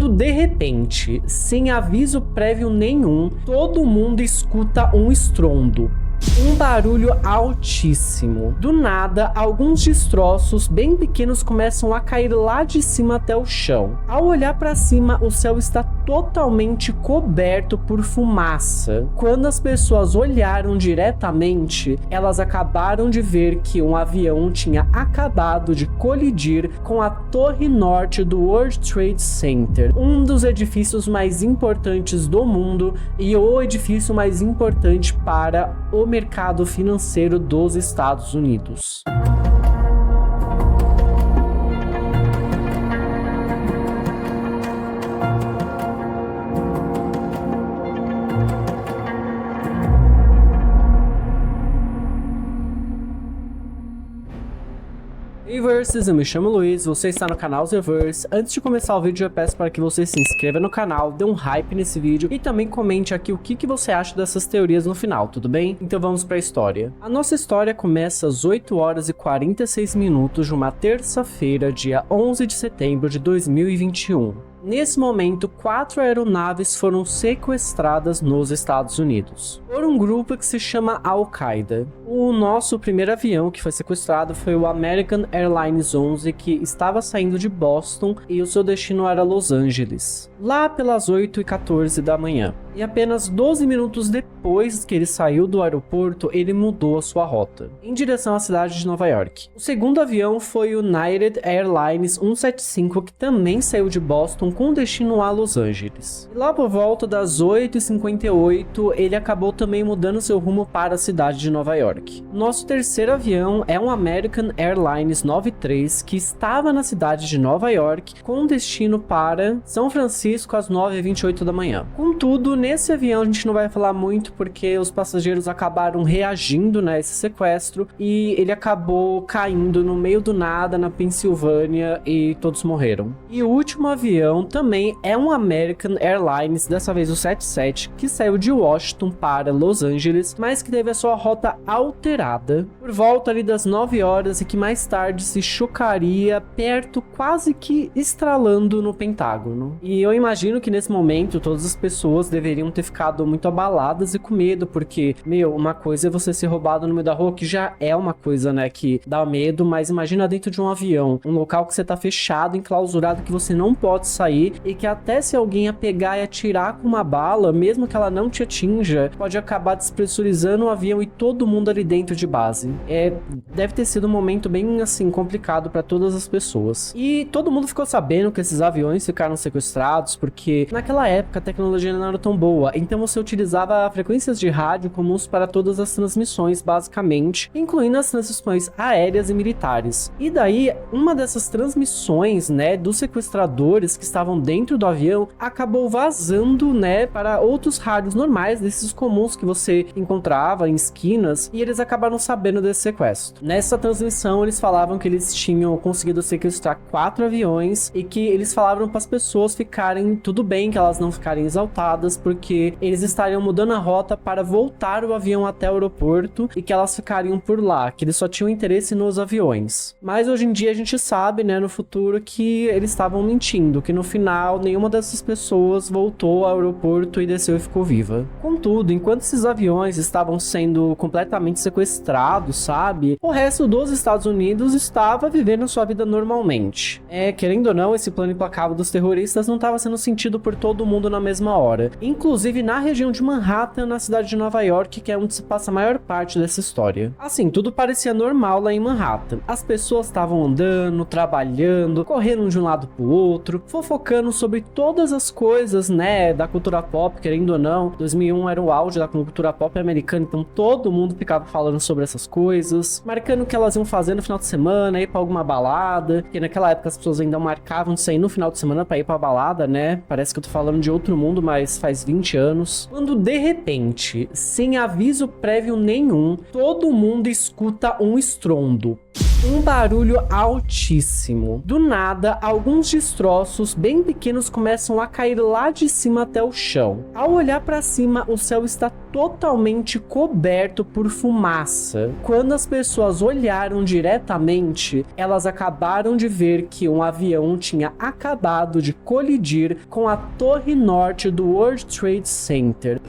Quando de repente, sem aviso prévio nenhum, todo mundo escuta um estrondo. Um barulho altíssimo. Do nada, alguns destroços bem pequenos começam a cair lá de cima até o chão. Ao olhar para cima, o céu está totalmente coberto por fumaça. Quando as pessoas olharam diretamente, elas acabaram de ver que um avião tinha acabado de colidir com a torre norte do World Trade Center, um dos edifícios mais importantes do mundo e o edifício mais importante para o mercado financeiro dos Estados Unidos. Zerverse, eu me chamo Luiz, você está no canal Zerverse. Antes de começar o vídeo, eu peço para que você se inscreva no canal, dê um hype nesse vídeo e também comente aqui o que você acha dessas teorias no final, tudo bem? Então vamos para a história. A nossa história começa às 8 horas e 46 minutos de uma terça-feira, dia 11 de setembro de 2021. Nesse momento, 4 aeronaves foram sequestradas nos Estados Unidos por um grupo que se chama Al-Qaeda. O nosso primeiro avião que foi sequestrado foi o American Airlines 11, que estava saindo de Boston e o seu destino era Los Angeles, lá pelas 8h14 da manhã. E apenas 12 minutos depois que ele saiu do aeroporto, ele mudou a sua rota, em direção à cidade de Nova York. O segundo avião foi o United Airlines 175, que também saiu de Boston com destino a Los Angeles. E lá por volta das 8h58, ele acabou também mudando seu rumo para a cidade de Nova York. Nosso terceiro avião é um American Airlines 93, que estava na cidade de Nova York com destino para São Francisco às 9h28 da manhã. Contudo, nesse avião a gente não vai falar muito porque os passageiros acabaram reagindo a esse sequestro e ele acabou caindo no meio do nada na Pensilvânia e todos morreram. E o último avião também é um American Airlines, dessa vez o 77, que saiu de Washington para Los Angeles, mas que teve a sua rota alterada por volta ali das 9 horas e que mais tarde se chocaria perto, quase que estralando no Pentágono. E eu imagino que nesse momento todas as pessoas deveriam ter ficado muito abaladas e com medo, porque, uma coisa é você ser roubado no meio da rua, que já é uma coisa, que dá medo, mas imagina dentro de um avião, um local que você tá fechado, enclausurado, que você não pode sair e que até se alguém a pegar e atirar com uma bala, mesmo que ela não te atinja, pode acabar despressurizando o avião e todo mundo ali dentro de base. Deve ter sido um momento bem, complicado para todas as pessoas. E todo mundo ficou sabendo que esses aviões ficaram sequestrados, porque naquela época a tecnologia não era tão boa, então você utilizava frequências de rádio comuns para todas as transmissões, basicamente, incluindo as transmissões aéreas e militares. E daí, uma dessas transmissões, dos sequestradores que estavam dentro do avião, acabou vazando, para outros rádios normais, desses comuns que você encontrava em esquinas, e eles acabaram sabendo desse sequestro. Nessa transmissão, eles falavam que eles tinham conseguido sequestrar 4 aviões e que eles falavam para as pessoas ficarem tudo bem, que elas não ficarem exaltadas, porque eles estariam mudando a rota para voltar o avião até o aeroporto e que elas ficariam por lá, que eles só tinham interesse nos aviões. Mas hoje em dia a gente sabe, no futuro, que eles estavam mentindo, que no final nenhuma dessas pessoas voltou ao aeroporto e desceu e ficou viva. Contudo, enquanto esses aviões estavam sendo completamente sequestrados, o resto dos Estados Unidos estava vivendo sua vida normalmente. Querendo ou não, esse plano implacável dos terroristas não estava sendo sentido por todo mundo na mesma hora. Inclusive na região de Manhattan, na cidade de Nova York, que é onde se passa a maior parte dessa história. Assim, tudo parecia normal lá em Manhattan. As pessoas estavam andando, trabalhando, correndo de um lado pro outro, fofocando sobre todas as coisas, da cultura pop, querendo ou não. 2001 era o auge da cultura pop americana, então todo mundo ficava falando sobre essas coisas, marcando o que elas iam fazer no final de semana, ir pra alguma balada, porque naquela época as pessoas ainda marcavam de sair no final de semana pra ir pra balada, Parece que eu tô falando de outro mundo, mas faz 20 anos. Quando de repente, sem aviso prévio nenhum, todo mundo escuta um estrondo. Um barulho altíssimo. Do nada, alguns destroços bem pequenos começam a cair lá de cima até o chão. Ao olhar para cima, o céu está totalmente coberto por fumaça. Quando as pessoas olharam diretamente, elas acabaram de ver que um avião tinha acabado de colidir com a torre norte do World Trade Center.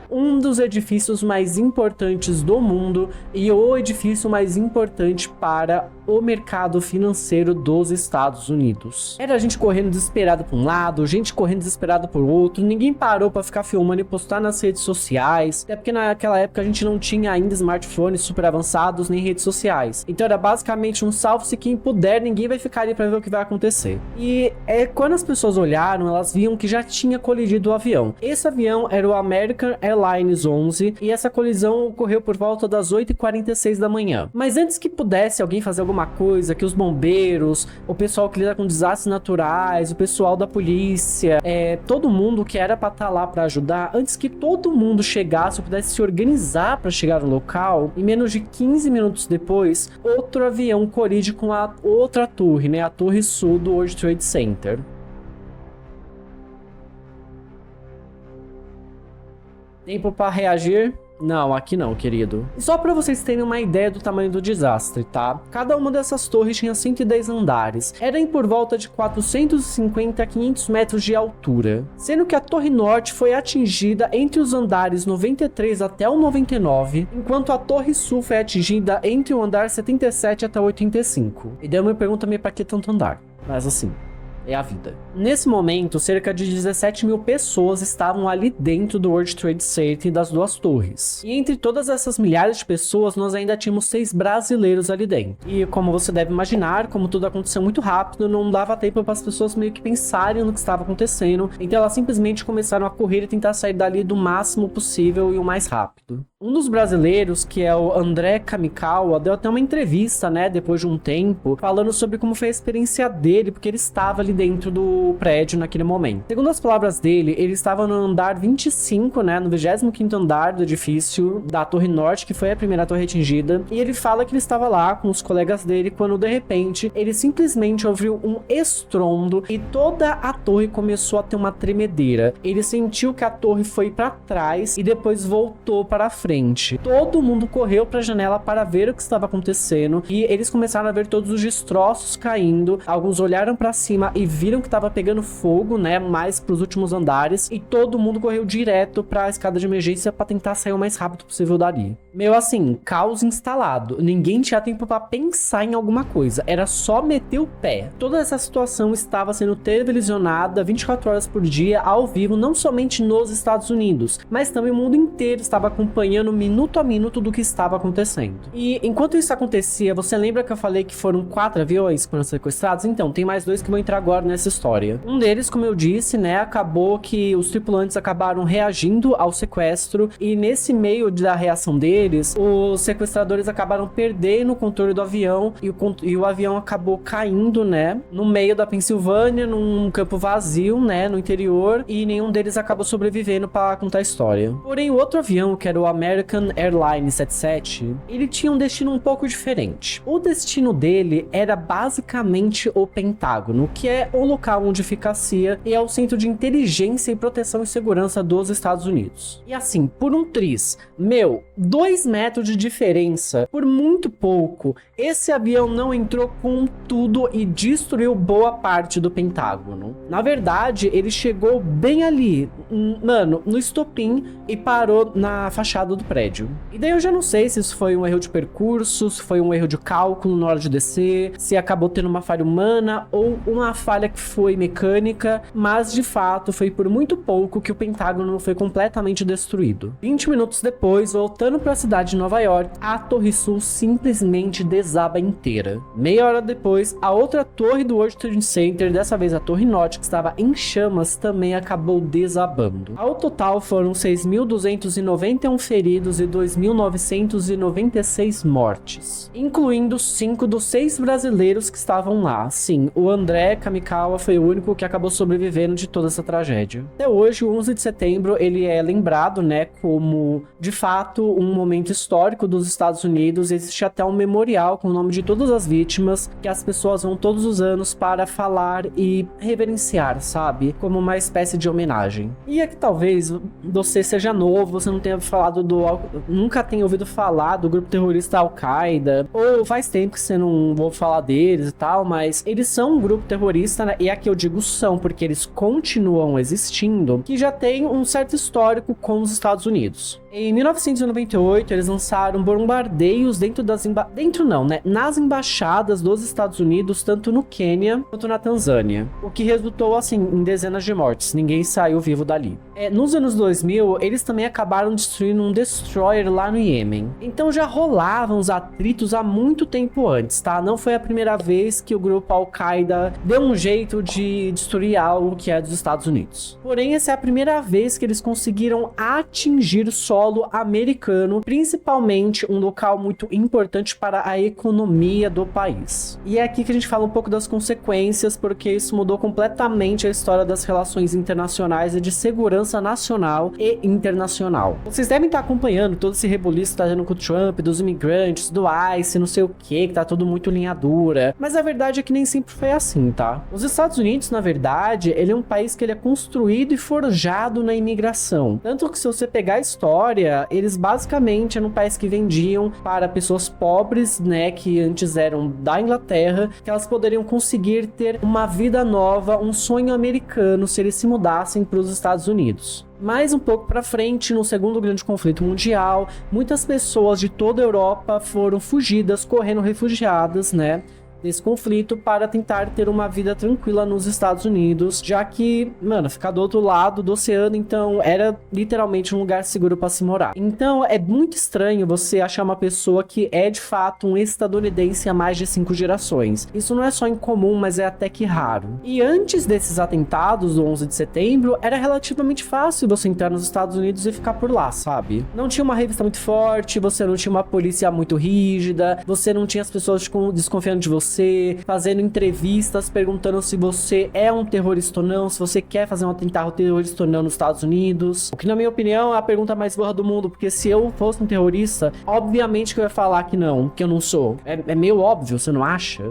Um dos edifícios mais importantes do mundo e o edifício mais importante para o mercado financeiro dos Estados Unidos. Era gente correndo desesperada por um lado, gente correndo desesperada por outro, ninguém parou para ficar filmando e postar nas redes sociais, até porque naquela época a gente não tinha ainda smartphones super avançados nem redes sociais. Então era basicamente um salve-se quem puder, ninguém vai ficar ali para ver o que vai acontecer. E quando as pessoas olharam, elas viam que já tinha colidido o avião. Esse avião era o American Airlines 11 e essa colisão ocorreu por volta das 8h46 da manhã. Mas antes que pudesse alguém fazer alguma coisa, que os bombeiros, o pessoal que lida com desastres naturais, o pessoal da polícia, todo mundo que era pra estar lá pra ajudar, antes que todo mundo chegasse ou pudesse se organizar pra chegar no local, em menos de 15 minutos depois, outro avião colide com a outra torre, né, a Torre Sul do World Trade Center. Tempo pra reagir? Não, aqui não, querido. Só pra vocês terem uma ideia do tamanho do desastre, tá? Cada uma dessas torres tinha 110 andares. Eram por volta de 450 a 500 metros de altura. Sendo que a Torre Norte foi atingida entre os andares 93 até o 99, enquanto a Torre Sul foi atingida entre o andar 77 até o 85. E daí eu me pergunto pra que tanto andar? Mas assim, é a vida. Nesse momento, cerca de 17 mil pessoas estavam ali dentro do World Trade Center e das duas torres. E entre todas essas milhares de pessoas, nós ainda tínhamos 6 brasileiros ali dentro. E como você deve imaginar, como tudo aconteceu muito rápido, não dava tempo para as pessoas meio que pensarem no que estava acontecendo. Então elas simplesmente começaram a correr e tentar sair dali do máximo possível e o mais rápido. Um dos brasileiros, que é o André Kamikawa, deu até uma entrevista, né, depois de um tempo, falando sobre como foi a experiência dele, porque ele estava ali dentro do prédio naquele momento. Segundo as palavras dele, ele estava no andar 25, né, no 25º andar do edifício da Torre Norte, que foi a primeira torre atingida, e ele fala que ele estava lá com os colegas dele quando, de repente, ele simplesmente ouviu um estrondo e toda a torre começou a ter uma tremedeira. Ele sentiu que a torre foi para trás e depois voltou para frente. Todo mundo correu para a janela para ver o que estava acontecendo e eles começaram a ver todos os destroços caindo. Alguns olharam para cima e viram que estava pegando fogo, né, mais para os últimos andares, e todo mundo correu direto para a escada de emergência para tentar sair o mais rápido possível dali. Meu, assim, caos instalado. Ninguém tinha tempo para pensar em alguma coisa. Era só meter o pé. Toda essa situação estava sendo televisionada 24 horas por dia, ao vivo, não somente nos Estados Unidos, mas também o mundo inteiro estava acompanhando minuto a minuto do que estava acontecendo. E enquanto isso acontecia, você lembra que eu falei que foram 4 aviões que foram sequestrados? Então, tem mais 2 que vão entrar agora nessa história. Um deles, como eu disse, né, acabou que os tripulantes acabaram reagindo ao sequestro e nesse meio da reação deles, os sequestradores acabaram perdendo o controle do avião e o avião acabou caindo, né, no meio da Pensilvânia, num campo vazio, né, no interior, e nenhum deles acabou sobrevivendo para contar a história. Porém, o outro avião, que era o American Airlines 77, ele tinha um destino um pouco diferente. O destino dele era basicamente o Pentágono, que é o local onde fica a CIA e é o centro de inteligência e proteção e segurança dos Estados Unidos. E assim, por um triz, 2 metros de diferença, por muito pouco, esse avião não entrou com tudo e destruiu boa parte do Pentágono. Na verdade, ele chegou bem ali, mano, no estopim e parou na fachada do prédio. E daí eu já não sei se isso foi um erro de percurso, se foi um erro de cálculo na hora de descer, se acabou tendo uma falha humana ou uma falha que foi mecânica, mas de fato foi por muito pouco que o Pentágono foi completamente destruído. 20 minutos depois, voltando para a cidade de Nova York, a Torre Sul simplesmente desaba inteira. Meia hora depois, a outra torre do World Trade Center, dessa vez a Torre Norte, que estava em chamas, também acabou desabando. Ao total foram 6.291 feridos e 2.996 mortes, incluindo 5 dos 6 brasileiros que estavam lá. Sim, o André Kamikawa Ishikawa foi o único que acabou sobrevivendo de toda essa tragédia. Até hoje, o 11 de setembro, ele é lembrado, né, como, de fato, um momento histórico dos Estados Unidos. Existe até um memorial com o nome de todas as vítimas, que as pessoas vão todos os anos para falar e reverenciar, sabe? Como uma espécie de homenagem. E é que talvez você seja novo, você não tenha nunca tenha ouvido falar do grupo terrorista Al-Qaeda, ou faz tempo que você não ouve falar deles e tal, mas eles são um grupo terrorista, né? E aqui eu digo são, porque eles continuam existindo, que já tem um certo histórico com os Estados Unidos. Em 1998, eles lançaram bombardeios nas embaixadas dos Estados Unidos, tanto no Quênia quanto na Tanzânia, o que resultou, assim, em dezenas de mortes. Ninguém saiu vivo dali. Nos anos 2000, eles também acabaram destruindo um destroyer lá no Iêmen. Então já rolavam os atritos há muito tempo antes, tá? Não foi a primeira vez que o grupo Al-Qaeda deu um jeito de destruir algo que é dos Estados Unidos. Porém, essa é a primeira vez que eles conseguiram atingir solo americano, principalmente um local muito importante para a economia do país. E é aqui que a gente fala um pouco das consequências, porque isso mudou completamente a história das relações internacionais e de segurança nacional e internacional. Vocês devem estar acompanhando todo esse rebuliço que tá tendo com o Trump, dos imigrantes, do ICE, não sei o que tá tudo muito linha dura. Mas a verdade é que nem sempre foi assim, tá? Os Estados Unidos, na verdade, ele é um país que ele é construído e forjado na imigração. Tanto que se você pegar a história, eles basicamente eram um país que vendiam para pessoas pobres, né, que antes eram da Inglaterra, que elas poderiam conseguir ter uma vida nova, um sonho americano se eles se mudassem para os Estados Unidos. Mais um pouco para frente, no segundo grande conflito mundial, muitas pessoas de toda a Europa foram fugidas, correndo refugiadas, né, desse conflito para tentar ter uma vida tranquila nos Estados Unidos, já que, mano, ficar do outro lado do oceano, então era literalmente um lugar seguro para se morar. Então é muito estranho você achar uma pessoa que é de fato um estadunidense há mais de 5 gerações. Isso não é só incomum, mas é até que raro. E antes desses atentados do 11 de setembro, era relativamente fácil você entrar nos Estados Unidos e ficar por lá, sabe? Não tinha uma revista muito forte, você não tinha uma polícia muito rígida, você não tinha as pessoas desconfiando de você, fazendo entrevistas, perguntando se você é um terrorista ou não, se você quer fazer um atentado terrorista ou não nos Estados Unidos. O que, na minha opinião, é a pergunta mais burra do mundo, porque se eu fosse um terrorista, obviamente que eu ia falar que não, que eu não sou. É meio óbvio, você não acha?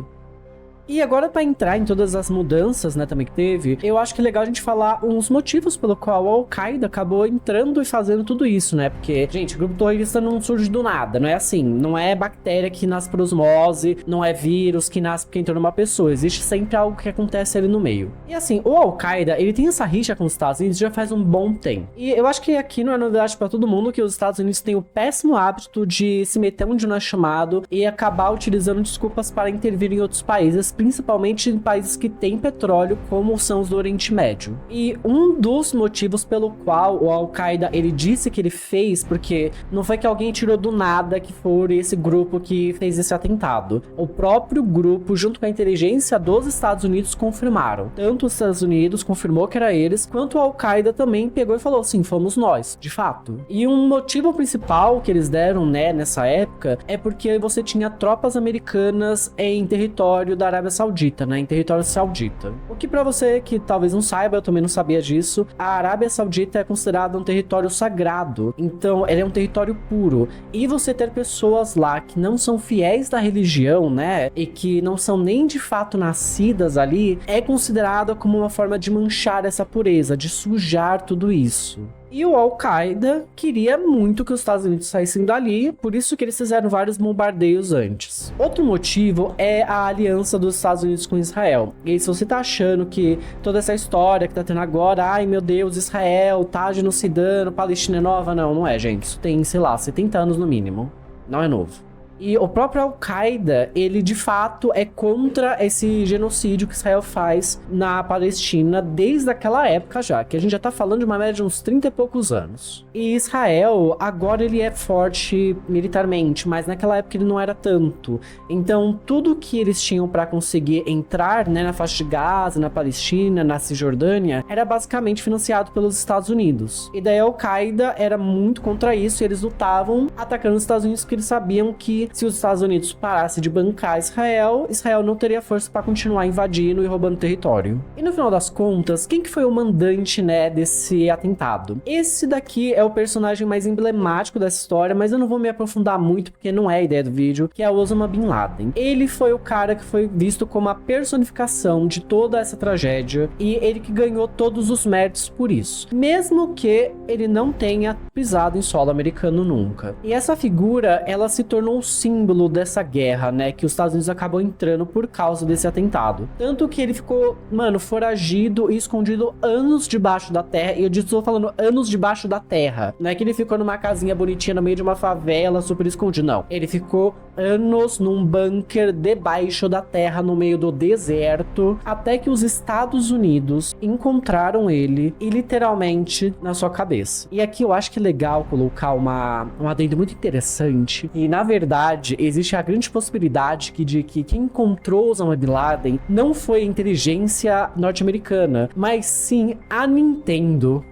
E agora, para entrar em todas as mudanças, né, também que teve, eu acho que é legal a gente falar uns motivos pelo qual a Al-Qaeda acabou entrando e fazendo tudo isso, né? Porque, gente, o grupo terrorista não surge do nada, não é assim, não é bactéria que nasce por osmose, não é vírus que nasce porque entrou numa pessoa, existe sempre algo que acontece ali no meio. E assim, o Al-Qaeda, ele tem essa rixa com os Estados Unidos já faz um bom tempo. E eu acho que aqui não é novidade para todo mundo que os Estados Unidos têm o péssimo hábito de se meter onde não é chamado e acabar utilizando desculpas para intervir em outros países, principalmente em países que têm petróleo, como são os do Oriente Médio. E um dos motivos pelo qual o Al-Qaeda, ele disse que ele fez, porque não foi que alguém tirou do nada que foi esse grupo que fez esse atentado. O próprio grupo, junto com a inteligência dos Estados Unidos, confirmaram. Tanto os Estados Unidos confirmou que era eles, quanto o Al-Qaeda também pegou e falou assim, fomos nós, de fato. E um motivo principal que eles deram, né, nessa época, é porque você tinha tropas americanas em território da Arábia Saudita, né, em território saudita. O que, pra você que talvez não saiba, eu também não sabia disso, a Arábia Saudita é considerada um território sagrado, então ele é um território puro, e você ter pessoas lá que não são fiéis da religião, né, e que não são nem de fato nascidas ali, é considerada como uma forma de manchar essa pureza, de sujar tudo isso. E o Al-Qaeda queria muito que os Estados Unidos saíssem dali, por isso que eles fizeram vários bombardeios antes. Outro motivo é a aliança dos Estados Unidos com Israel. E se você tá achando que toda essa história que tá tendo agora, ai meu Deus, Israel tá genocidando, Palestina é nova, não é, gente. Isso tem, sei lá, 70 anos no mínimo. Não é novo. E o próprio Al-Qaeda, ele de fato é contra esse genocídio que Israel faz na Palestina desde aquela época já, que a gente já tá falando de uma média de uns 30 e poucos anos. E Israel, agora ele é forte militarmente, mas naquela época ele não era tanto. Então tudo que eles tinham para conseguir entrar, né, na faixa de Gaza, na Palestina, na Cisjordânia, era basicamente financiado pelos Estados Unidos. E daí a Al-Qaeda era muito contra isso e eles lutavam atacando os Estados Unidos porque eles sabiam que se os Estados Unidos parasse de bancar Israel, Israel não teria força para continuar invadindo e roubando território. E no final das contas, quem que foi o mandante, né, desse atentado? Esse daqui é o personagem mais emblemático dessa história, mas eu não vou me aprofundar muito porque não é a ideia do vídeo, que é o Osama Bin Laden. Ele foi o cara que foi visto como a personificação de toda essa tragédia e ele que ganhou todos os méritos por isso, mesmo que ele não tenha pisado em solo americano nunca. E essa figura, ela se tornou um símbolo dessa guerra, né, que os Estados Unidos acabou entrando por causa desse atentado. Tanto que ele ficou, mano, foragido e escondido anos debaixo da terra, e eu estou falando anos debaixo da terra. Não é que ele ficou numa casinha bonitinha no meio de uma favela super escondido, não. Ele ficou anos num bunker debaixo da terra, no meio do deserto, até que os Estados Unidos encontraram ele e literalmente na sua cabeça. E aqui eu acho que é legal colocar um adendo muito interessante. E na verdade, existe a grande possibilidade de que quem encontrou Osama Bin Laden não foi a inteligência norte-americana, mas sim a Nintendo.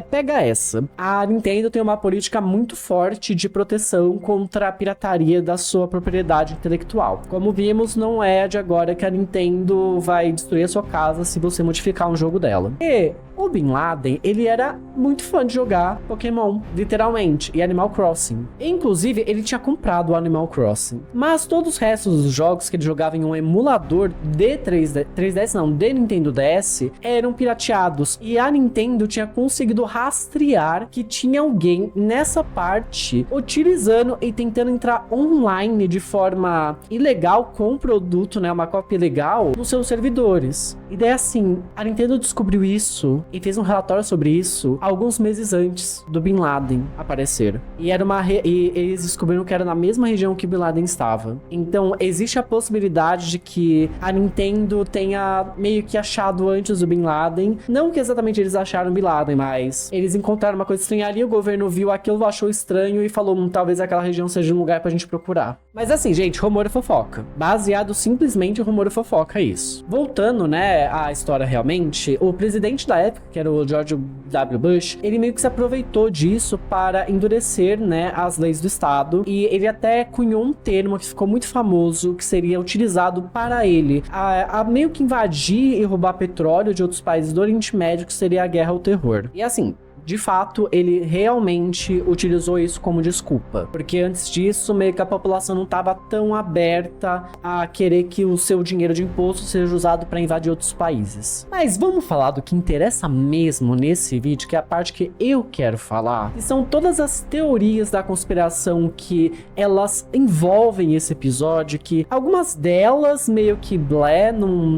Pega essa. A Nintendo tem uma política muito forte de proteção contra a pirataria da sua propriedade intelectual. Como vimos, não é de agora que a Nintendo vai destruir a sua casa se você modificar um jogo dela. E o Bin Laden, ele era muito fã de jogar Pokémon, literalmente, e Animal Crossing. Inclusive, ele tinha comprado o Animal Crossing. Mas todos os restos dos jogos que ele jogava em um emulador de 3DS não, de Nintendo DS, eram pirateados. E a Nintendo tinha conseguido rastrear que tinha alguém nessa parte utilizando e tentando entrar online de forma ilegal com o produto, né, uma cópia ilegal, nos seus servidores. E daí assim, a Nintendo descobriu isso e fez um relatório sobre isso alguns meses antes do Bin Laden aparecer. E eles descobriram que era na mesma região que Bin Laden estava. Então, existe a possibilidade de que a Nintendo tenha meio que achado antes do Bin Laden. Não que exatamente eles acharam Bin Laden, mas eles encontraram uma coisa estranha ali, o governo viu aquilo, achou estranho e falou, talvez aquela região seja um lugar pra gente procurar. Mas assim, gente, rumor e fofoca. Baseado simplesmente em rumor e fofoca, é isso. Voltando, né, à história realmente, o presidente da época, que era o George W. Bush, ele meio que se aproveitou disso para endurecer, né, as leis do estado, e ele até cunhou um termo que ficou muito famoso, que seria utilizado para ele a meio que invadir e roubar petróleo de outros países do Oriente Médio, que seria a guerra ao terror. E assim, de fato, ele realmente utilizou isso como desculpa. Porque antes disso, meio que a população não estava tão aberta a querer que o seu dinheiro de imposto seja usado para invadir outros países. Mas vamos falar do que interessa mesmo nesse vídeo, que é a parte que eu quero falar, que são todas as teorias da conspiração que elas envolvem esse episódio, que algumas delas meio que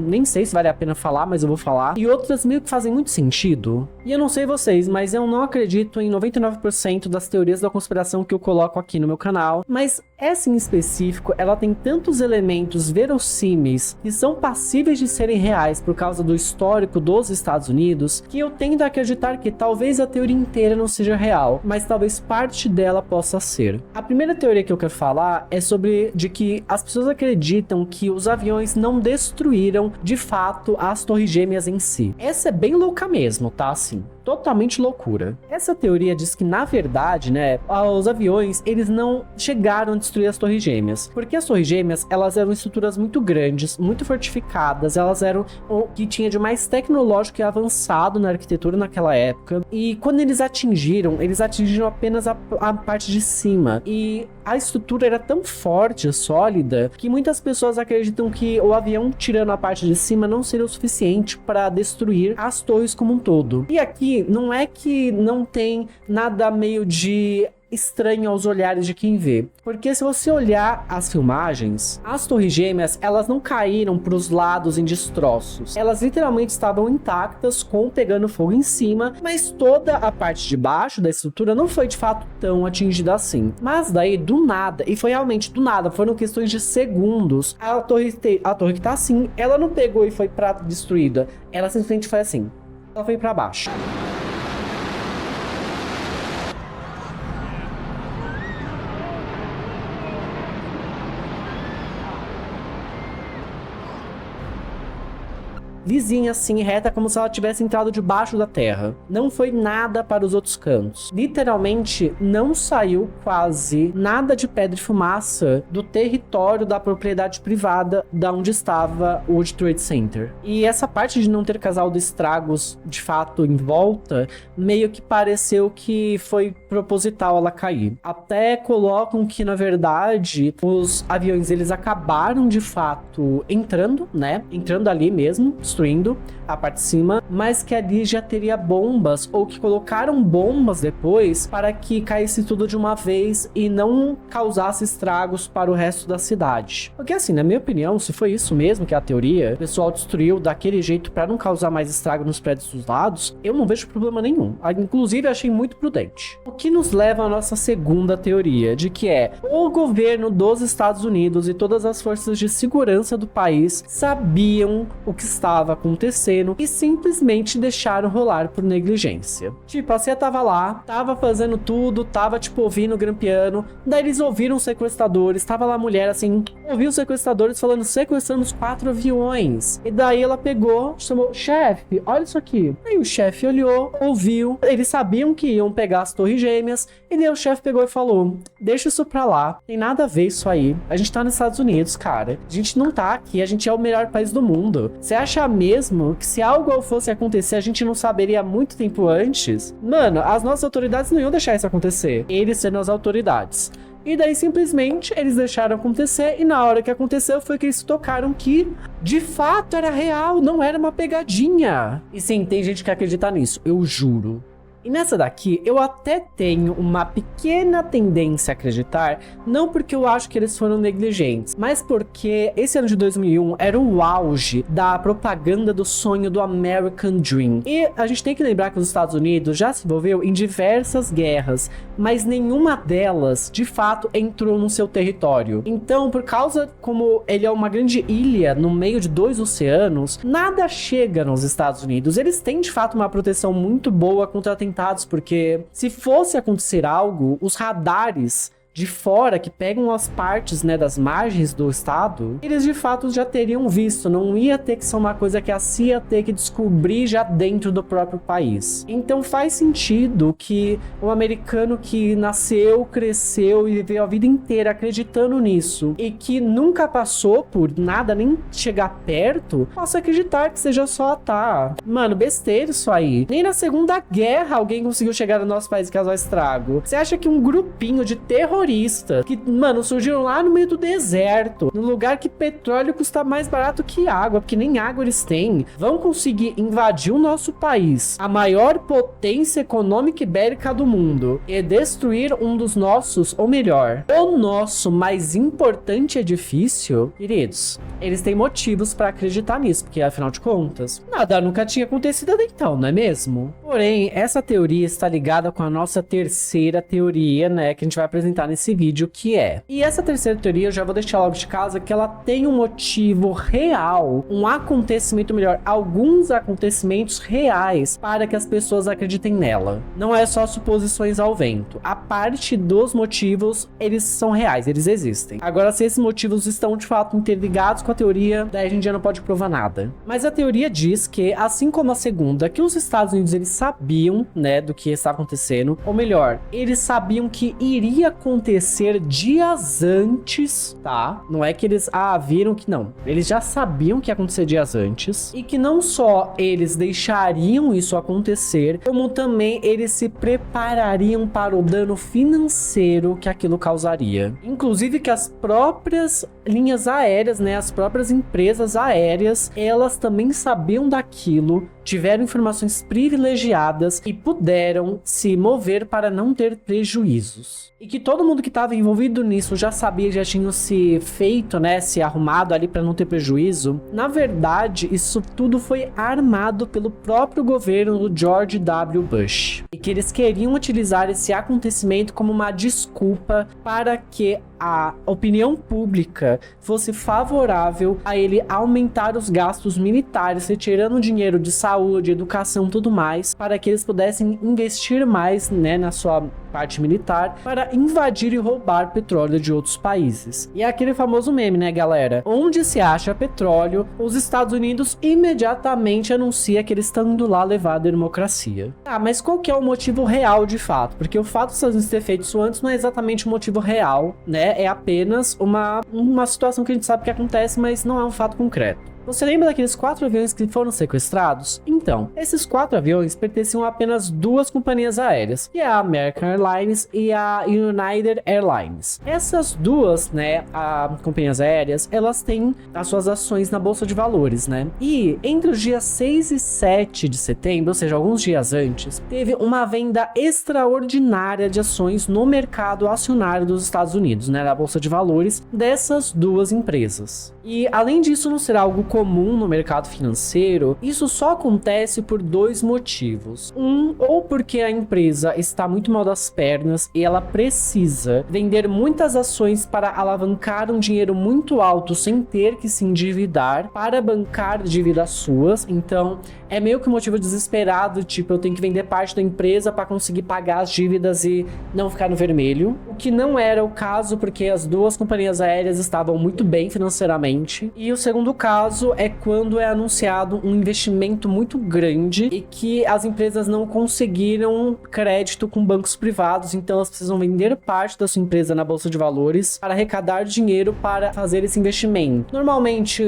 nem sei se vale a pena falar, mas eu vou falar, e outras meio que fazem muito sentido. E eu não sei vocês, mas eu não acredito em 99% das teorias da conspiração que eu coloco aqui no meu canal, mas essa em específico, ela tem tantos elementos verossímeis que são passíveis de serem reais por causa do histórico dos Estados Unidos, que eu tendo a acreditar que talvez a teoria inteira não seja real, mas talvez parte dela possa ser. A primeira teoria que eu quero falar é sobre de que as pessoas acreditam que os aviões não destruíram de fato as torres gêmeas em si. Essa é bem louca mesmo, tá? Assim, totalmente loucura. Essa teoria diz que, na verdade, né, os aviões, eles não chegaram a destruir as torres gêmeas, porque as torres gêmeas, elas eram estruturas muito grandes, muito fortificadas, elas eram o que tinha de mais tecnológico e avançado na arquitetura naquela época, e quando eles atingiram apenas a parte de cima, e a estrutura era tão forte, sólida, que muitas pessoas acreditam que o avião tirando a parte de cima não seria o suficiente para destruir as torres como um todo. E aqui não é que não tem nada meio de estranho aos olhares de quem vê, porque se você olhar as filmagens, as torres gêmeas, elas não caíram para os lados em destroços, elas literalmente estavam intactas, pegando fogo em cima, mas toda a parte de baixo da estrutura não foi de fato tão atingida assim. Mas daí, do nada, e foi realmente do nada, foram questões de segundos, a torre que tá assim, ela não pegou e foi destruída, ela simplesmente foi assim, ela foi para baixo. lisinha assim, reta, como se ela tivesse entrado debaixo da terra. Não foi nada para os outros cantos. Literalmente, não saiu quase nada de pedra e fumaça do território da propriedade privada da onde estava o World Trade Center. E essa parte de não ter causado estragos de fato em volta, meio que pareceu que foi proposital ela cair. Até colocam que, na verdade, os aviões eles acabaram de fato entrando, né? Entrando ali mesmo, destruindo a parte de cima, mas que ali já teria bombas, ou que colocaram bombas depois para que caísse tudo de uma vez e não causasse estragos para o resto da cidade. Porque assim, na minha opinião, se foi isso mesmo que é a teoria, o pessoal destruiu daquele jeito para não causar mais estrago nos prédios dos lados, eu não vejo problema nenhum. Inclusive, achei muito prudente. O que nos leva à nossa segunda teoria, de que o governo dos Estados Unidos e todas as forças de segurança do país sabiam o que estava acontecendo e simplesmente deixaram rolar por negligência. Tipo, a CIA tava lá, tava fazendo tudo, tava tipo ouvindo, grampeando, daí eles ouviram os sequestradores, tava lá a mulher assim, ouviu os sequestradores falando, sequestramos 4 aviões. E daí ela pegou, chamou, chefe, olha isso aqui. Aí o chefe olhou, ouviu, eles sabiam que iam pegar as torres gêmeas, e daí o chefe pegou e falou, deixa isso pra lá, tem nada a ver isso aí, a gente tá nos Estados Unidos, cara, a gente não tá aqui, a gente é o melhor país do mundo. Você acha mesmo que se algo fosse acontecer, a gente não saberia muito tempo antes? Mano, as nossas autoridades não iam deixar isso acontecer, eles sendo as autoridades. E daí, simplesmente, eles deixaram acontecer, e na hora que aconteceu foi que eles tocaram que, de fato, era real, não era uma pegadinha. E sim, tem gente que acredita nisso, eu juro. E nessa daqui, eu até tenho uma pequena tendência a acreditar, não porque eu acho que eles foram negligentes, mas porque esse ano de 2001 era o auge da propaganda do sonho do American Dream. E a gente tem que lembrar que os Estados Unidos já se envolveu em diversas guerras, mas nenhuma delas, de fato, entrou no seu território. Então, por causa como ele é uma grande ilha no meio de 2 oceanos, nada chega nos Estados Unidos. Eles têm, de fato, uma proteção muito boa contra atentados, porque se fosse acontecer algo, os radares de fora, que pegam as partes, né, das margens do estado, eles de fato já teriam visto, não ia ter que ser uma coisa que a CIA ia ter que descobrir já dentro do próprio país. Então faz sentido que um americano que nasceu, cresceu e viveu a vida inteira acreditando nisso, e que nunca passou por nada, nem chegar perto, possa acreditar que seja só, mano, besteira isso aí. Nem na Segunda Guerra alguém conseguiu chegar no nosso país e causar estrago. Você acha que um grupinho de terroristas que, mano, surgiram lá no meio do deserto, num lugar que petróleo custa mais barato que água, porque nem água eles têm, vão conseguir invadir o nosso país, a maior potência econômica e bélica do mundo, e destruir um dos nossos, ou melhor, o nosso mais importante edifício? Queridos, eles têm motivos pra acreditar nisso, porque afinal de contas, nada nunca tinha acontecido até então, não é mesmo? Porém, essa teoria está ligada com a nossa terceira teoria, né, que a gente vai apresentar nesse vídeo, que é... E essa terceira teoria, eu já vou deixar logo de casa, que ela tem um motivo real, um acontecimento, melhor, alguns acontecimentos reais para que as pessoas acreditem nela. Não é só suposições ao vento. A parte dos motivos, eles são reais, eles existem. Agora, se esses motivos estão, de fato, interligados com a teoria, daí a gente já não pode provar nada. Mas a teoria diz que, assim como a segunda, que os Estados Unidos, eles sabiam, né, do que estava acontecendo, ou melhor, eles sabiam que iria acontecer dias antes, tá? Não é que eles, viram que não. Eles já sabiam que ia acontecer dias antes, e que não só eles deixariam isso acontecer, como também eles se preparariam para o dano financeiro que aquilo causaria. Inclusive que as próprias linhas aéreas, né, as próprias empresas aéreas, elas também sabiam daquilo, tiveram informações privilegiadas e puderam se mover para não ter prejuízos. E que todo mundo que estava envolvido nisso já sabia, já tinham se feito, né, se arrumado ali para não ter prejuízo. Na verdade, isso tudo foi armado pelo próprio governo do George W. Bush. E que eles queriam utilizar esse acontecimento como uma desculpa para que a opinião pública fosse favorável a ele aumentar os gastos militares, retirando dinheiro de saúde, educação, tudo mais, para que eles pudessem investir mais, né, na sua parte militar, para invadir e roubar petróleo de outros países. E é aquele famoso meme, né, galera? Onde se acha petróleo, os Estados Unidos imediatamente anuncia que eles estão indo lá levar a democracia. Ah, mas qual que é o motivo real de fato? Porque o fato dos Estados Unidos ter feito isso antes não é exatamente o motivo real, né? É apenas uma situação que a gente sabe que acontece, mas não é um fato concreto. Você lembra daqueles 4 aviões que foram sequestrados? Então, esses 4 aviões pertenciam a apenas 2 companhias aéreas, que é a American Airlines e a United Airlines. Essas duas, né, companhias aéreas, elas têm as suas ações na Bolsa de Valores, né? E entre os dias 6 e 7 de setembro, ou seja, alguns dias antes, teve uma venda extraordinária de ações no mercado acionário dos Estados Unidos, né, na Bolsa de Valores, dessas duas empresas. E além disso não ser algo comum no mercado financeiro, isso só acontece por 2 motivos. Ou porque a empresa está muito mal das pernas e ela precisa vender muitas ações para alavancar um dinheiro muito alto sem ter que se endividar para bancar dívidas suas. Então, é meio que um motivo desesperado, tipo, eu tenho que vender parte da empresa para conseguir pagar as dívidas e não ficar no vermelho. O que não era o caso, porque as duas companhias aéreas estavam muito bem financeiramente. E o segundo caso é quando é anunciado um investimento muito grande e que as empresas não conseguiram crédito com bancos privados, então elas precisam vender parte da sua empresa na Bolsa de Valores para arrecadar dinheiro para fazer esse investimento. Normalmente,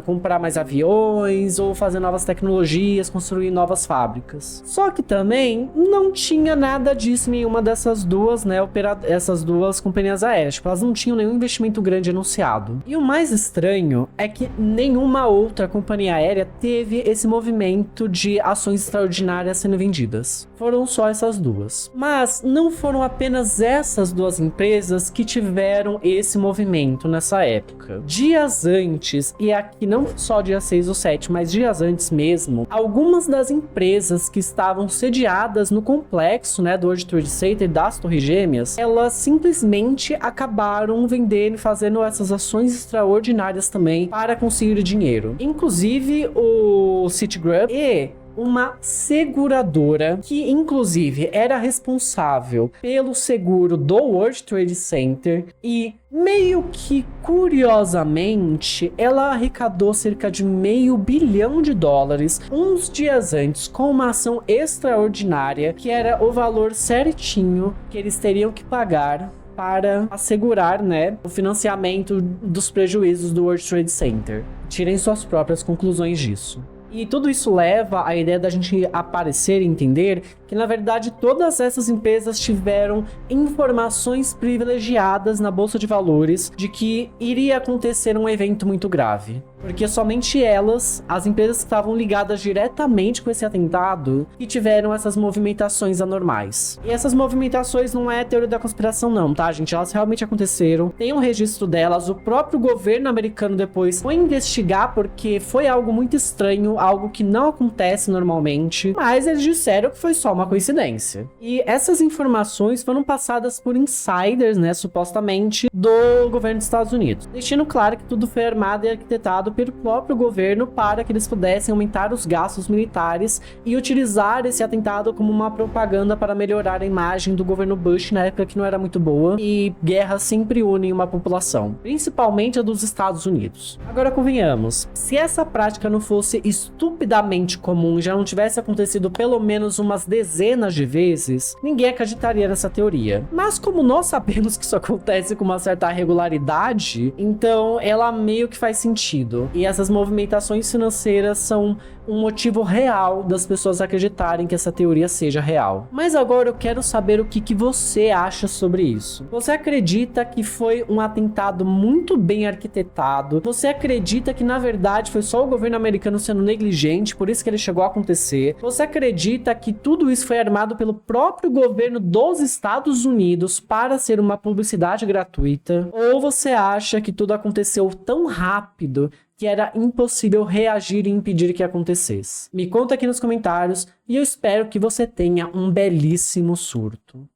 comprar mais aviões ou fazer novas tecnologias, construir novas fábricas. Só que também não tinha nada disso em nenhuma dessas duas, né, essas duas companhias aéreas. Tipo, elas não tinham nenhum investimento grande anunciado. E o mais estranho é que nenhuma outra companhia aérea teve esse movimento de ações extraordinárias sendo vendidas. Foram só essas duas. Mas não foram apenas essas duas empresas que tiveram esse movimento nessa época. Dias antes, e aqui não só dia 6 ou 7, mas dias antes mesmo, algumas das empresas que estavam sediadas no complexo, né, do World Trade Center, das Torres Gêmeas, elas simplesmente acabaram vendendo e fazendo essas ações extraordinárias também para conseguir dinheiro. Inclusive o Citigroup e uma seguradora que inclusive era responsável pelo seguro do World Trade Center e meio que curiosamente ela arrecadou cerca de $500 bilhão uns dias antes com uma ação extraordinária que era o valor certinho que eles teriam que pagar para assegurar, né, o financiamento dos prejuízos do World Trade Center. Tirem suas próprias conclusões disso. E tudo isso leva à ideia da gente aparecer e entender que, na verdade, todas essas empresas tiveram informações privilegiadas na Bolsa de Valores de que iria acontecer um evento muito grave. Porque somente elas, as empresas que estavam ligadas diretamente com esse atentado, que tiveram essas movimentações anormais. E essas movimentações não é teoria da conspiração não, tá, gente? Elas realmente aconteceram. Tem um registro delas. O próprio governo americano depois foi investigar porque foi algo muito estranho, algo que não acontece normalmente. Mas eles disseram que foi só uma coincidência. E essas informações foram passadas por insiders, né, supostamente, do governo dos Estados Unidos. Deixando claro que tudo foi armado e arquitetado pelo próprio governo para que eles pudessem aumentar os gastos militares e utilizar esse atentado como uma propaganda para melhorar a imagem do governo Bush na época que não era muito boa, e guerras sempre unem uma população, principalmente a dos Estados Unidos. Agora convenhamos, se essa prática não fosse estupidamente comum e já não tivesse acontecido pelo menos umas dezenas de vezes, ninguém acreditaria nessa teoria. Mas como nós sabemos que isso acontece com uma certa regularidade, então ela meio que faz sentido. E essas movimentações financeiras são um motivo real das pessoas acreditarem que essa teoria seja real. Mas agora eu quero saber o que você acha sobre isso. Você acredita que foi um atentado muito bem arquitetado? Você acredita que na verdade foi só o governo americano sendo negligente, por isso que ele chegou a acontecer? Você acredita que tudo isso foi armado pelo próprio governo dos Estados Unidos para ser uma publicidade gratuita? Ou você acha que tudo aconteceu tão rápido que era impossível reagir e impedir que acontecesse? Me conta aqui nos comentários e eu espero que você tenha um belíssimo surto.